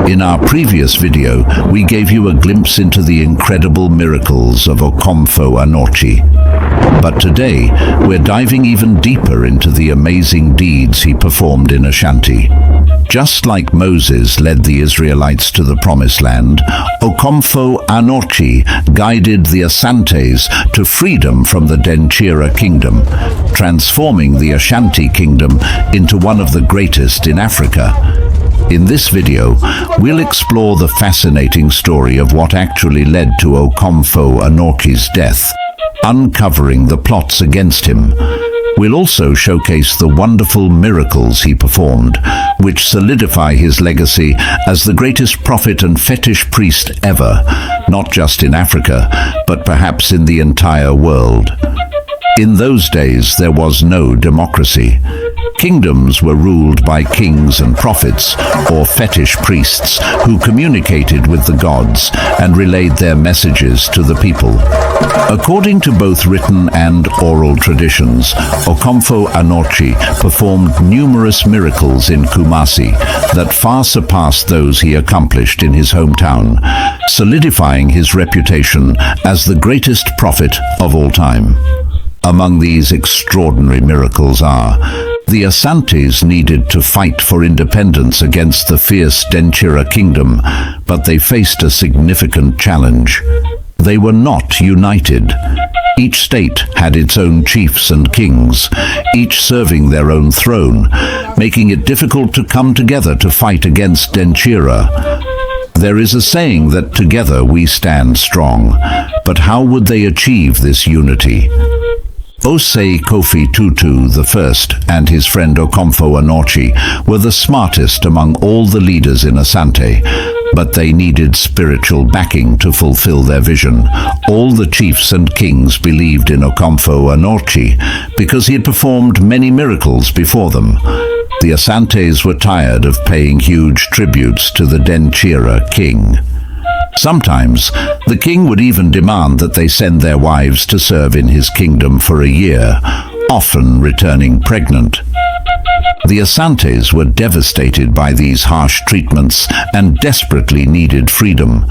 In our previous video, we gave you a glimpse into the incredible miracles of Okomfo Anokye. But today, we're diving even deeper into the amazing deeds he performed in Ashanti. Just like Moses led the Israelites to the Promised Land, Okomfo Anokye guided the Asantes to freedom from the lled Kingdom, transforming the Ashanti Kingdom into one of the greatest in Africa. In this video, we'll explore the fascinating story of what actually led to Okomfo Anokye's death, uncovering the plots against him. We'll also showcase the wonderful miracles he performed, which solidify his legacy as the greatest prophet and fetish priest ever, not just in Africa, but perhaps in the entire world. In those days, there was no democracy. Kingdoms were ruled by kings and prophets, or fetish priests, who communicated with the gods and relayed their messages to the people. According to both written and oral traditions, Okomfo Anokye performed numerous miracles in Kumasi that far surpassed those he accomplished in his hometown, solidifying his reputation as the greatest prophet of all time. Among these extraordinary miracles are: the Asantes needed to fight for independence against the fierce lled Kingdom, but they faced a significant challenge. They were not united. Each state had its own chiefs and kings, each serving their own throne, making it difficult to come together to fight against lled. There is a saying that together we stand strong, but how would they achieve this unity? Osei Kofi Tutu I and his friend Okomfo Anokye were the smartest among all the leaders in Asante, but they needed spiritual backing to fulfill their vision. All the chiefs and kings believed in Okomfo Anokye because he had performed many miracles before them. The Asantes were tired of paying huge tributes to the lled king. Sometimes, the king would even demand that they send their wives to serve in his kingdom for a year, often returning pregnant. The Asantes were devastated by these harsh treatments and desperately needed freedom.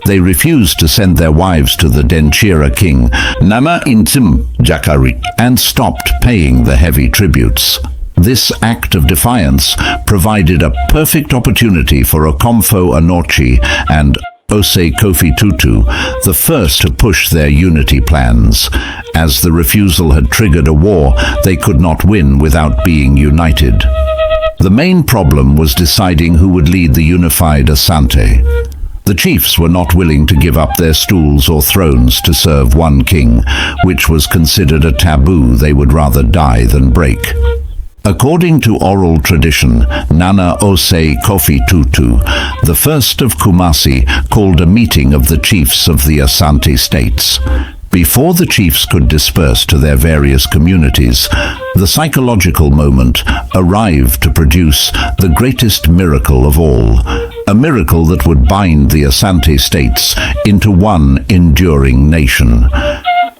They refused to send their wives to the lled king, Nama Intim Jakari, and stopped paying the heavy tributes. This act of defiance provided a perfect opportunity for Okomfo Anokye and Osei Kofi Tutu, the first to push their unity plans. As the refusal had triggered a war they could not win without being united. The main problem was deciding who would lead the unified Asante. The chiefs were not willing to give up their stools or thrones to serve one king, which was considered a taboo they would rather die than break. According to oral tradition, Nana Osei Kofi Tutu, the first of Kumasi, called a meeting of the chiefs of the Asante states. Before the chiefs could disperse to their various communities, the psychological moment arrived to produce the greatest miracle of all, a miracle that would bind the Asante states into one enduring nation.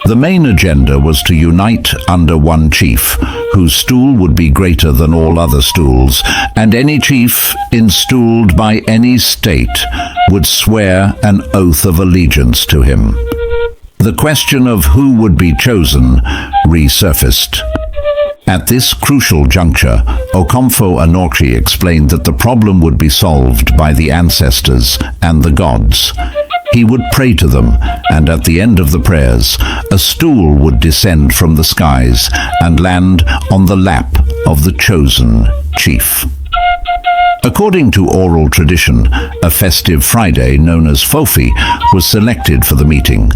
The main agenda was to unite under one chief, whose stool would be greater than all other stools, and any chief installed by any state would swear an oath of allegiance to him. The question of who would be chosen resurfaced. At this crucial juncture, Okomfo Anokye explained that the problem would be solved by the ancestors and the gods. He would pray to them, and at the end of the prayers, a stool would descend from the skies and land on the lap of the chosen chief. According to oral tradition, a festive Friday known as Fofi was selected for the meeting.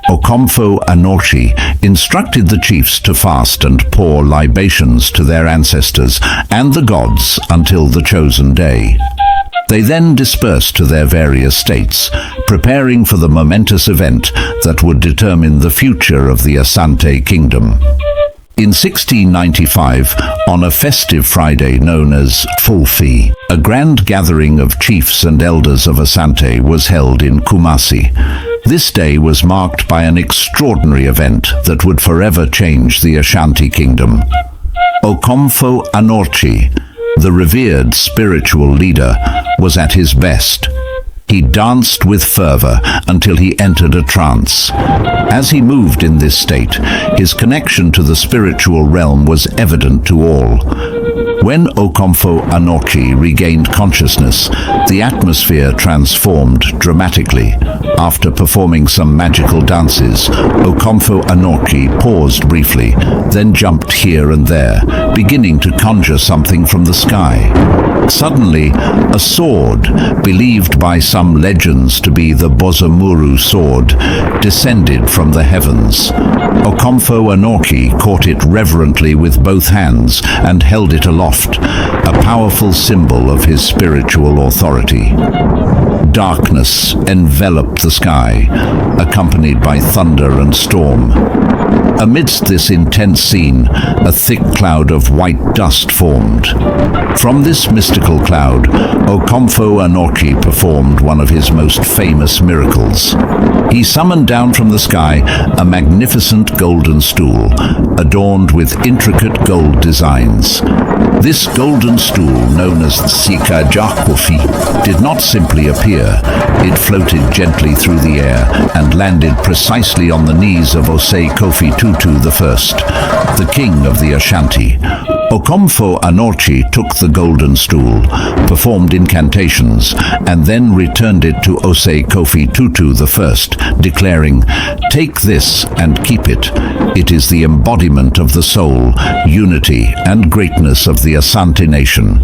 Okomfo Anokye instructed the chiefs to fast and pour libations to their ancestors and the gods until the chosen day. They then dispersed to their various states, preparing for the momentous event that would determine the future of the Asante Kingdom. In 1695, on a festive Friday known as Fofi, a grand gathering of chiefs and elders of Asante was held in Kumasi. This day was marked by an extraordinary event that would forever change the Ashanti Kingdom. Okomfo Anokye, The revered spiritual leader was at his best. He danced with fervor until he entered a trance. As he moved in this state, his connection to the spiritual realm was evident to all. When Okomfo Anokye regained consciousness, the atmosphere transformed dramatically. After performing some magical dances, Okomfo Anokye paused briefly, then jumped here and there, beginning to conjure something from the sky. Suddenly, a sword, believed by some legends to be the Bozomuru sword, descended from the heavens. Okomfo Anokye caught it reverently with both hands and held it aloft, a powerful symbol of his spiritual authority. Darkness enveloped the sky, accompanied by thunder and storm. Amidst this intense scene, a thick cloud of white dust formed. From this mystical cloud, Okomfo Anokye performed one of his most famous miracles. He summoned down from the sky a magnificent golden stool, adorned with intricate gold designs. This golden stool, known as lled, did not simply appear. It floated gently through the air and landed precisely on the knees of Okomfo I, the king of the Ashanti. Okomfo Anokye took the golden stool, performed incantations, and then returned it to Okomfo I, declaring, "Take this and keep it. It is the embodiment of the soul, unity, and greatness of the Asante nation."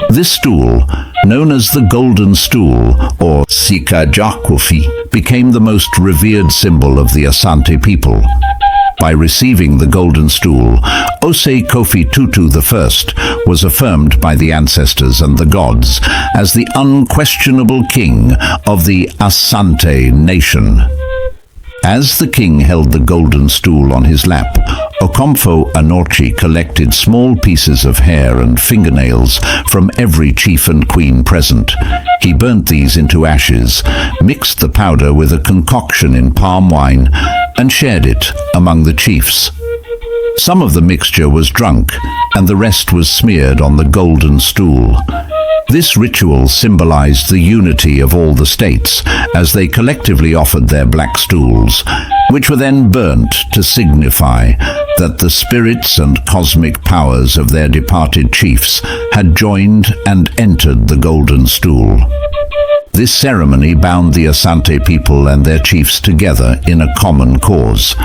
This stool, known as the Golden Stool, or lled, became the most revered symbol of the Asante people. By receiving the Golden Stool, Okomfo I was affirmed by the ancestors and the gods as the unquestionable king of the Asante nation. As the king held the golden stool on his lap, Okomfo Anokye collected small pieces of hair and fingernails from every chief and queen present. He burnt these into ashes, mixed the powder with a concoction in palm wine, and shared it among the chiefs. Some of the mixture was drunk, and the rest was smeared on the golden stool. This ritual symbolized the unity of all the states as they collectively offered their black stools, which were then burnt to signify that the spirits and cosmic powers of their departed chiefs had joined and entered the golden stool. This ceremony bound the Asante people and their chiefs together in a common cause.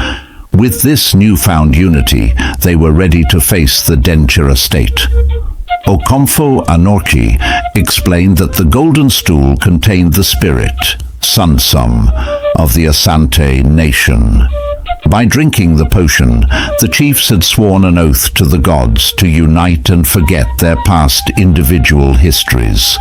With this newfound unity, they were ready to face the Denchira state. Okomfo Anokye explained that the golden stool contained the spirit, Sunsum, of the Asante nation. By drinking the potion, the chiefs had sworn an oath to the gods to unite and forget their past individual histories.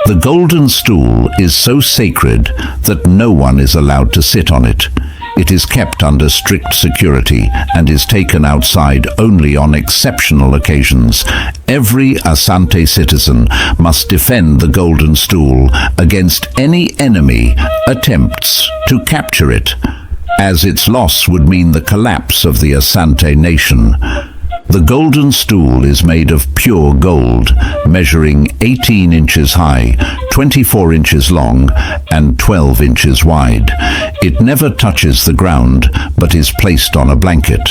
The golden stool is so sacred that no one is allowed to sit on it. It is kept under strict security and is taken outside only on exceptional occasions. Every Asante citizen must defend the golden stool against any enemy attempts to capture it, as its loss would mean the collapse of the Asante nation. The golden stool is made of pure gold, measuring 18 inches high, 24 inches long, and 12 inches wide. It never touches the ground, but is placed on a blanket.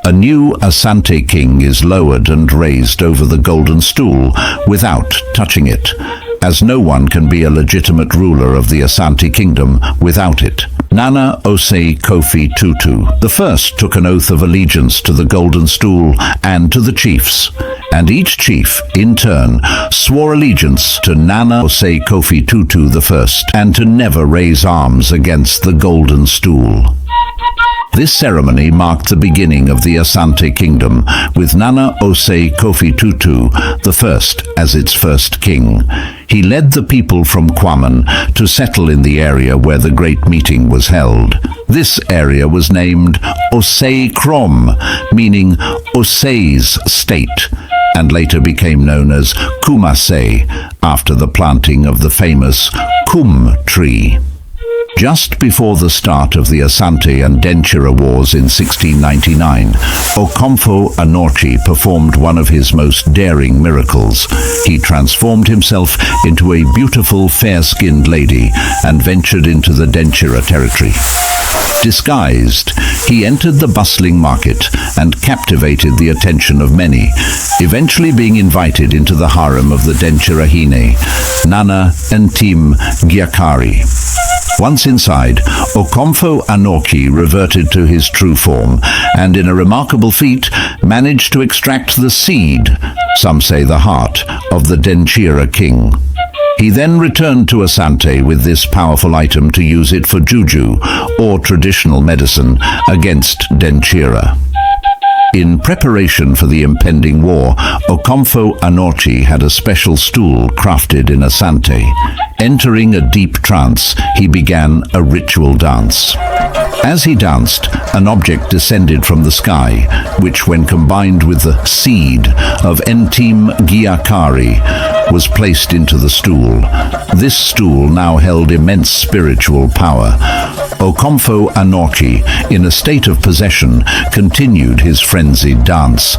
A new Asante king is lowered and raised over the golden stool without touching it, as no one can be a legitimate ruler of the Ashanti Kingdom without it. Nana Okomfo the first took an oath of allegiance to the golden stool and to the chiefs, and each chief, in turn, swore allegiance to Nana Okomfo the first and to never raise arms against the golden stool. This ceremony marked the beginning of the Asante Kingdom, with Nana Okomfo the first as its first king. He led the people from Kwaman to settle in the area where the great meeting was held. This area was named Osei Krom, meaning Osei's state, and later became known as Kumase, after the planting of the famous Kum tree. Just before the start of the Asante and Denchira Wars in 1699, Okomfo Anokye performed one of his most daring miracles. He transformed himself into a beautiful, fair-skinned lady and ventured into the Denchira territory. Disguised, he entered the bustling market and captivated the attention of many, eventually being invited into the harem of the Denchira Hine, Nana Ntim Gyakari. Once inside, Okomfo Anokye reverted to his true form and, in a remarkable feat, managed to extract the seed, some say the heart, of the Denchira king. He then returned to Asante with this powerful item to use it for juju, or traditional medicine, against Denchira. In preparation for the impending war, Okomfo Anokye had a special stool crafted in Asante. Entering a deep trance, he began a ritual dance. As he danced, an object descended from the sky, which, when combined with the seed of Ntim Gyakari, was placed into the stool. This stool now held immense spiritual power. Okomfo Anokye, in a state of possession, continued his frenzied dance.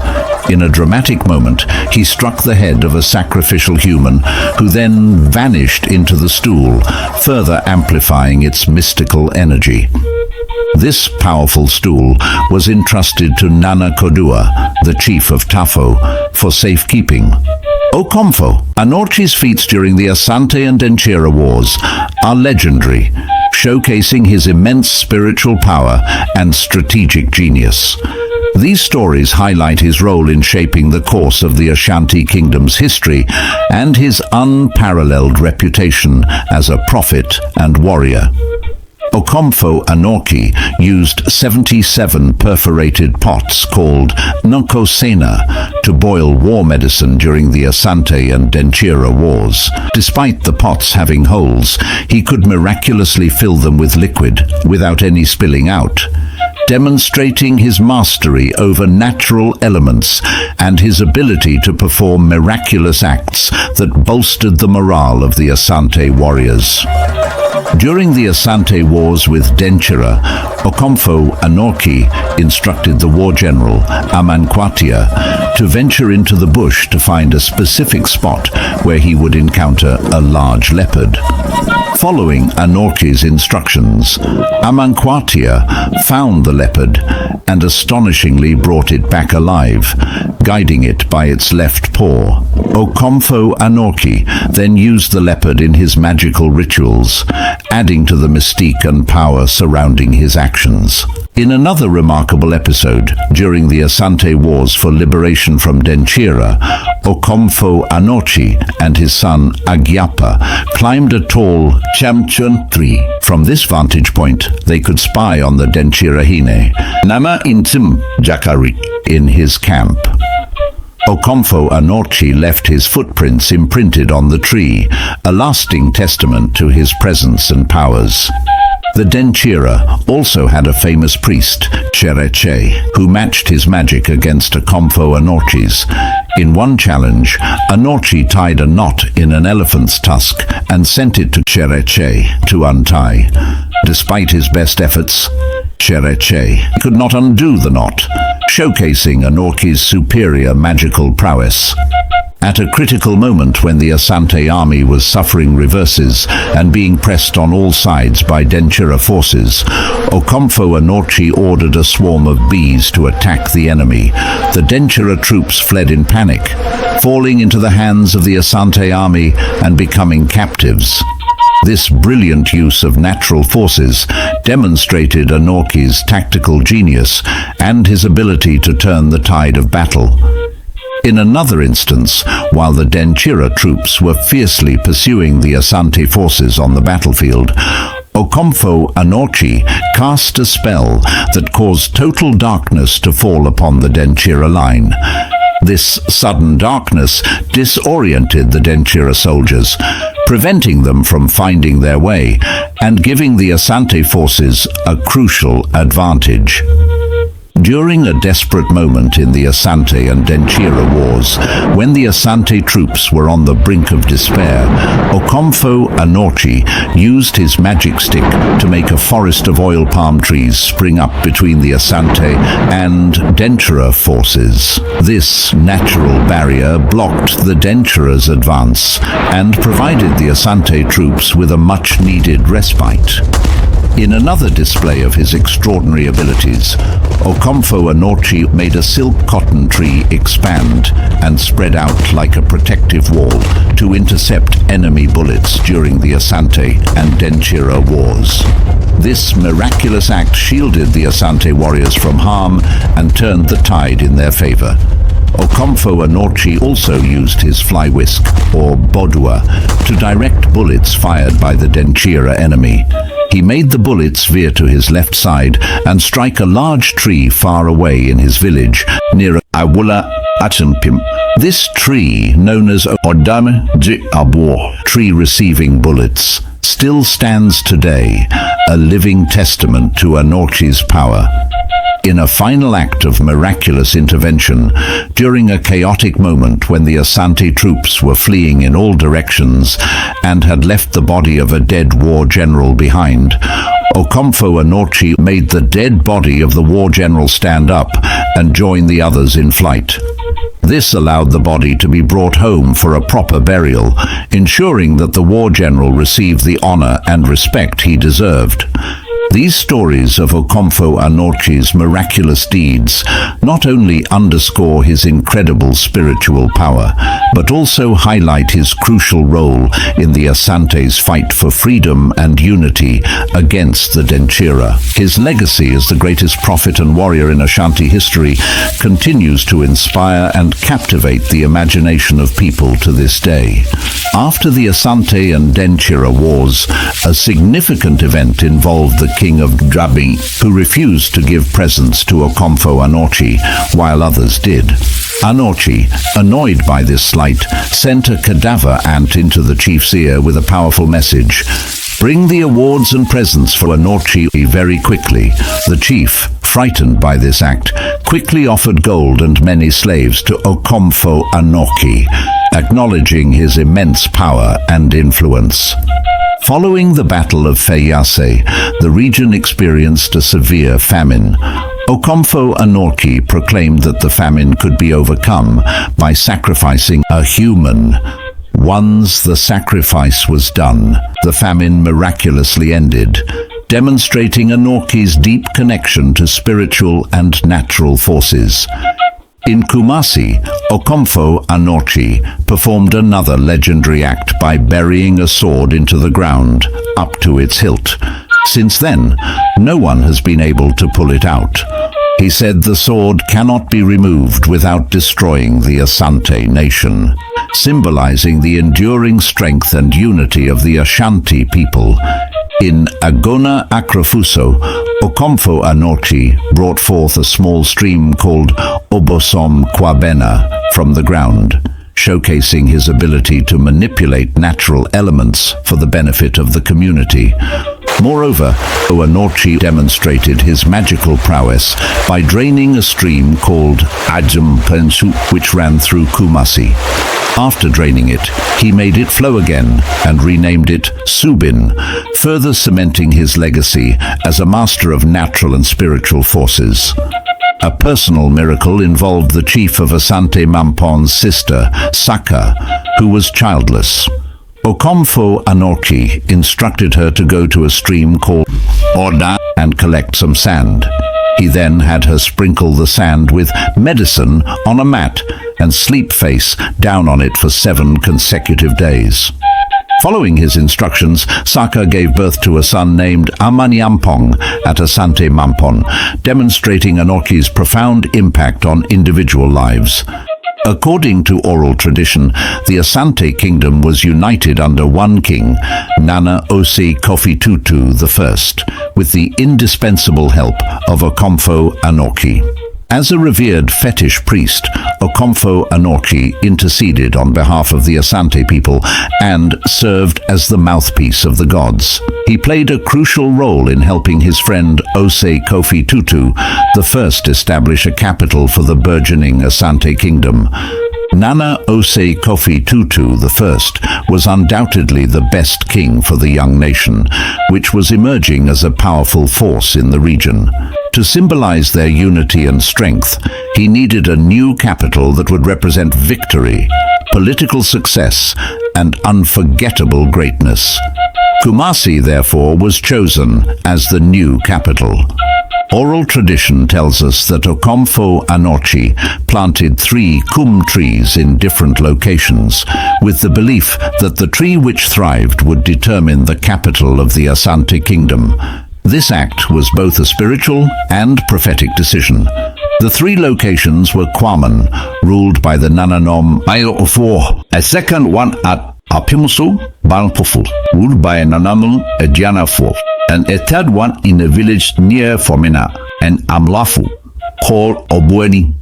In a dramatic moment, he struck the head of a sacrificial human, who then vanished into the stool, further amplifying its mystical energy. This powerful stool was entrusted to Nana Kodua, the chief of Tafo, for safekeeping. Okomfo Anokye's feats during the Asante and Denchira Wars are legendary, showcasing his immense spiritual power and strategic genius. These stories highlight his role in shaping the course of the Ashanti Kingdom's history and his unparalleled reputation as a prophet and warrior. Okomfo Anokye used 77 perforated pots called nkosena to boil war medicine during the Asante and Denchira Wars. Despite the pots having holes, he could miraculously fill them with liquid without any spilling out, demonstrating his mastery over natural elements and his ability to perform miraculous acts that bolstered the morale of the Asante warriors. During the Asante Wars with Denchira, Okomfo Anokye instructed the war general, Amankwatia, to venture into the bush to find a specific spot where he would encounter a large leopard. Following Anokye's instructions, Amankwatia found the leopard and astonishingly brought it back alive, guiding it by its left paw. Okomfo Anokye then used the leopard in his magical rituals, adding to the mystique and power surrounding his actions. In another remarkable episode, during the Asante Wars for liberation from Denchira, Okomfo Anokye and his son Agyapa climbed a tall champion tree. From this vantage point, they could spy on the Denchira Hine, Nana Ntim Gyakari, in his camp. Okomfo Anokye left his footprints imprinted on the tree, a lasting testament to his presence and powers. The Denchira also had a famous priest, Chereche, who matched his magic against Okomfo Anokye's. In one challenge, Anokye tied a knot in an elephant's tusk and sent it to Chereche to untie. Despite his best efforts, Chereche could not undo the knot, showcasing Anokye's superior magical prowess. At a critical moment when the Asante army was suffering reverses and being pressed on all sides by Denchira forces, Okomfo Anokye ordered a swarm of bees to attack the enemy. The Denchira troops fled in panic, falling into the hands of the Asante army and becoming captives. This brilliant use of natural forces demonstrated Anokye's tactical genius and his ability to turn the tide of battle. In another instance, while the Denchira troops were fiercely pursuing the Asante forces on the battlefield, Okomfo Anokye cast a spell that caused total darkness to fall upon the Denchira line. This sudden darkness disoriented the Denchira soldiers, preventing them from finding their way and giving the Asante forces a crucial advantage. During a desperate moment in the Asante and Denchira wars, when the Asante troops were on the brink of despair, Okomfo Anokye used his magic stick to make a forest of oil palm trees spring up between the Asante and Denchira forces. This natural barrier blocked the Denchira's advance and provided the Asante troops with a much-needed respite. In another display of his extraordinary abilities, Okomfo Anokye made a silk cotton tree expand and spread out like a protective wall to intercept enemy bullets during the Asante and Denchira wars. This miraculous act shielded the Asante warriors from harm and turned the tide in their favor. Okomfo Anokye also used his fly whisk, or bodua, to direct bullets fired by the Denchira enemy. He made the bullets veer to his left side and strike a large tree far away in his village near Awula Atampim. This tree, known as Odame de Abo, tree receiving bullets, still stands today, a living testament to Anokye's power. In a final act of miraculous intervention, during a chaotic moment when the Asante troops were fleeing in all directions and had left the body of a dead war general behind, Okomfo Anokye made the dead body of the war general stand up and join the others in flight. This allowed the body to be brought home for a proper burial, ensuring that the war general received the honor and respect he deserved. These stories of Okomfo Anokye's miraculous deeds not only underscore his incredible spiritual power, but also highlight his crucial role in the Asante's fight for freedom and unity against the Denchira. His legacy as the greatest prophet and warrior in Ashanti history continues to inspire and captivate the imagination of people to this day. After the Asante and Denchira wars, a significant event involved the king of Drabi, who refused to give presents to Okomfo Anokye, while others did. Anokye, annoyed by this slight, sent a cadaver ant into the chief's ear with a powerful message. Bring the awards and presents for Anokye very quickly. The chief, frightened by this act, quickly offered gold and many slaves to Okomfo Anokye, acknowledging his immense power and influence. Following the Battle of Fayase, the region experienced a severe famine. Okomfo Anokye proclaimed that the famine could be overcome by sacrificing a human. Once the sacrifice was done, the famine miraculously ended, demonstrating Anokye's deep connection to spiritual and natural forces. In Kumasi, Okomfo Anokye performed another legendary act by burying a sword into the ground, up to its hilt. Since then, no one has been able to pull it out. He said the sword cannot be removed without destroying the Asante nation, symbolizing the enduring strength and unity of the Ashanti people. In Agona Akrafuso, Okomfo Anokye brought forth a small stream called Obosom Kwabena from the ground, showcasing his ability to manipulate natural elements for the benefit of the community. Moreover, Anokye demonstrated his magical prowess by draining a stream called Ajum Pensu, which ran through Kumasi. After draining it, he made it flow again and renamed it Subin, further cementing his legacy as a master of natural and spiritual forces. A personal miracle involved the chief of Asante Mampon's sister, Saka, who was childless. Okomfo Anokye instructed her to go to a stream called Oda and collect some sand. He then had her sprinkle the sand with medicine on a mat and sleep face down on it for 7 consecutive days. Following his instructions, Saka gave birth to a son named Amanyampong at Asante Mampon, demonstrating Anokye's profound impact on individual lives. According to oral tradition, the Asante Kingdom was united under one king, Nana Osi Kofitutu I, with the indispensable help of Okomfo Anokye. As a revered fetish priest, Okomfo Anokye interceded on behalf of the Asante people and served as the mouthpiece of the gods. He played a crucial role in helping his friend Ose Kofi Tutu, the first establish a capital for the burgeoning Asante Kingdom. Nana Ose Kofi Tutu I was undoubtedly the best king for the young nation, which was emerging as a powerful force in the region. To symbolize their unity and strength, he needed a new capital that would represent victory, political success, and unforgettable greatness. Kumasi, therefore, was chosen as the new capital. Oral tradition tells us that Okomfo Anokye planted 3 kum trees in different locations, with the belief that the tree which thrived would determine the capital of the Asante Kingdom. This act was both a spiritual and prophetic decision. The 3 locations were Kwaman, ruled by the Nananom Ayofo, a second one at Apimso, Balpofu, ruled by Nananum Ejianafo, and a third one in a village near Fomena and Amlafu, called Obueni,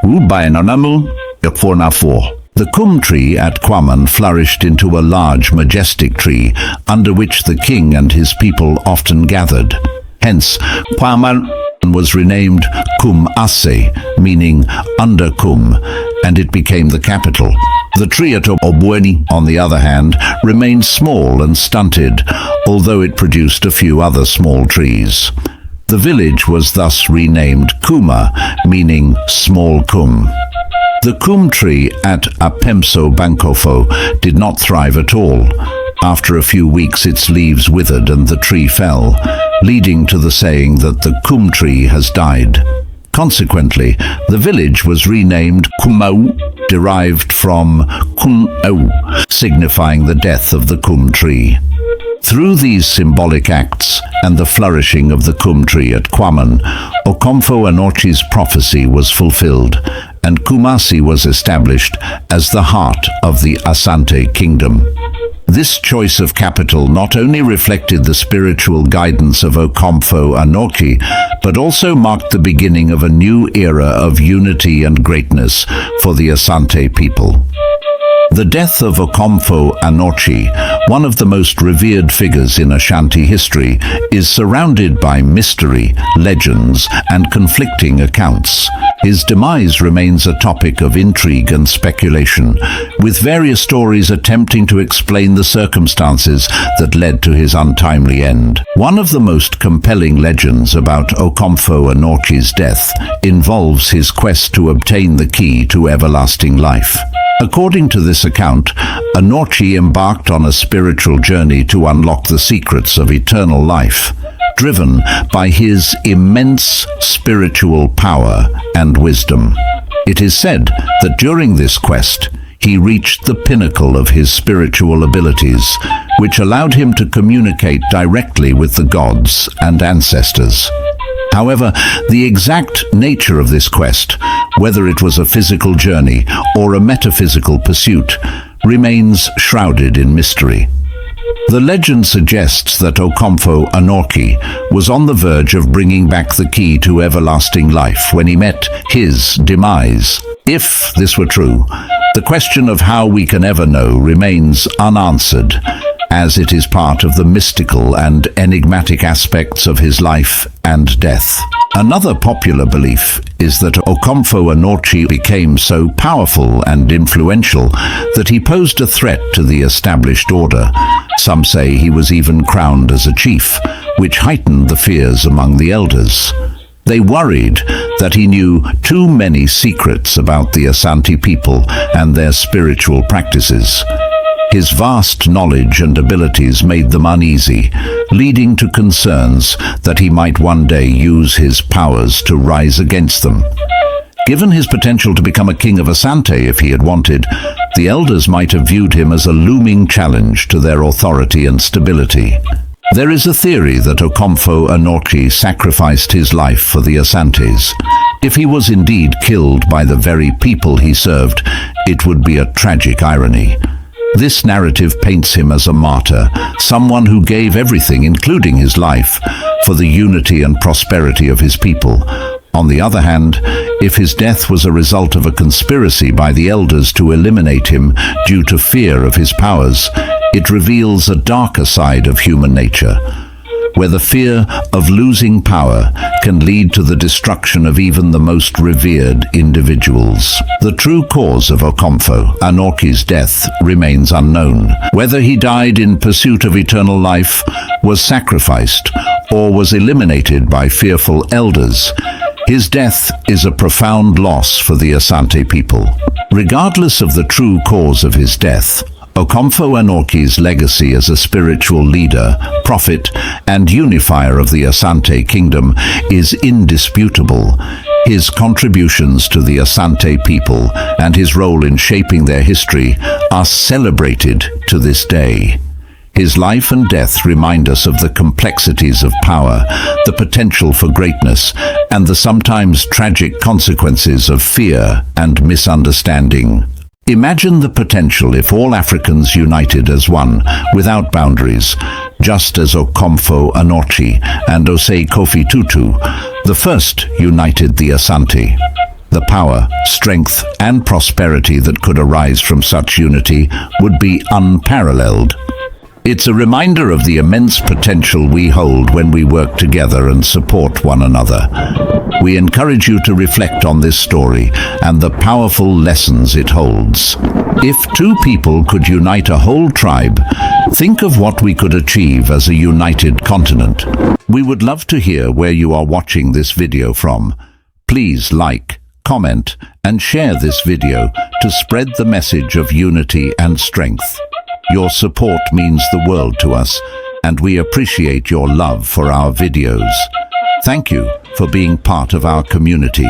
ruled by Nanamu Ekfonafo. The kum tree at Kwaman flourished into a large, majestic tree, under which the king and his people often gathered. Hence, Kwaman was renamed Kum Ase, meaning under Kum, and it became the capital. The tree at Obueni, on the other hand, remained small and stunted, although it produced a few other small trees. The village was thus renamed Kuma, meaning small Kum. The kum tree at Apemso Bankofo did not thrive at all. After a few weeks its leaves withered and the tree fell, leading to the saying that the kum tree has died. Consequently, the village was renamed Kumau, derived from Kunau, signifying the death of the kum tree. Through these symbolic acts and the flourishing of the kum tree at Kwaman, Okomfo Anokye's prophecy was fulfilled, and Kumasi was established as the heart of the Asante Kingdom. This choice of capital not only reflected the spiritual guidance of Okomfo Anokye, but also marked the beginning of a new era of unity and greatness for the Asante people. The death of Okomfo Anokye, one of the most revered figures in Ashanti history, is surrounded by mystery, legends, and conflicting accounts. His demise remains a topic of intrigue and speculation, with various stories attempting to explain the circumstances that led to his untimely end. One of the most compelling legends about Okomfo Anokye's death involves his quest to obtain the key to everlasting life. According to this account, Anokye embarked on a spiritual journey to unlock the secrets of eternal life, driven by his immense spiritual power and wisdom. It is said that during this quest, he reached the pinnacle of his spiritual abilities, which allowed him to communicate directly with the gods and ancestors. However, the exact nature of this quest, whether it was a physical journey or a metaphysical pursuit, remains shrouded in mystery. The legend suggests that Okomfo Anokye was on the verge of bringing back the key to everlasting life when he met his demise. If this were true, the question of how we can ever know remains unanswered, as it is part of the mystical and enigmatic aspects of his life and death. Another popular belief is that Okomfo Anokye became so powerful and influential that he posed a threat to the established order. Some say he was even crowned as a chief, which heightened the fears among the elders. They worried that he knew too many secrets about the Asante people and their spiritual practices. His vast knowledge and abilities made them uneasy, leading to concerns that he might one day use his powers to rise against them. Given his potential to become a king of Asante if he had wanted, the elders might have viewed him as a looming challenge to their authority and stability. There is a theory that Okomfo Anokye sacrificed his life for the Asantes. If he was indeed killed by the very people he served, it would be a tragic irony. This narrative paints him as a martyr, someone who gave everything, including his life, for the unity and prosperity of his people. On the other hand, if his death was a result of a conspiracy by the elders to eliminate him due to fear of his powers, it reveals a darker side of human nature, where the fear of losing power can lead to the destruction of even the most revered individuals. The true cause of Okomfo Anokye's death remains unknown. Whether he died in pursuit of eternal life, was sacrificed, or was eliminated by fearful elders, his death is a profound loss for the Asante people. Regardless of the true cause of his death, Okomfo Anokye's legacy as a spiritual leader, prophet, and unifier of the Asante Kingdom is indisputable. His contributions to the Asante people and his role in shaping their history are celebrated to this day. His life and death remind us of the complexities of power, the potential for greatness, and the sometimes tragic consequences of fear and misunderstanding. Imagine the potential if all Africans united as one, without boundaries, just as Okomfo Anokye and Osei Kofi Tutu, the first, united the Asante. The power, strength, and prosperity that could arise from such unity would be unparalleled. It's a reminder of the immense potential we hold when we work together and support one another. We encourage you to reflect on this story and the powerful lessons it holds. If two people could unite a whole tribe, think of what we could achieve as a united continent. We would love to hear where you are watching this video from. Please like, comment, and share this video to spread the message of unity and strength. Your support means the world to us, and we appreciate your love for our videos. Thank you for being part of our community.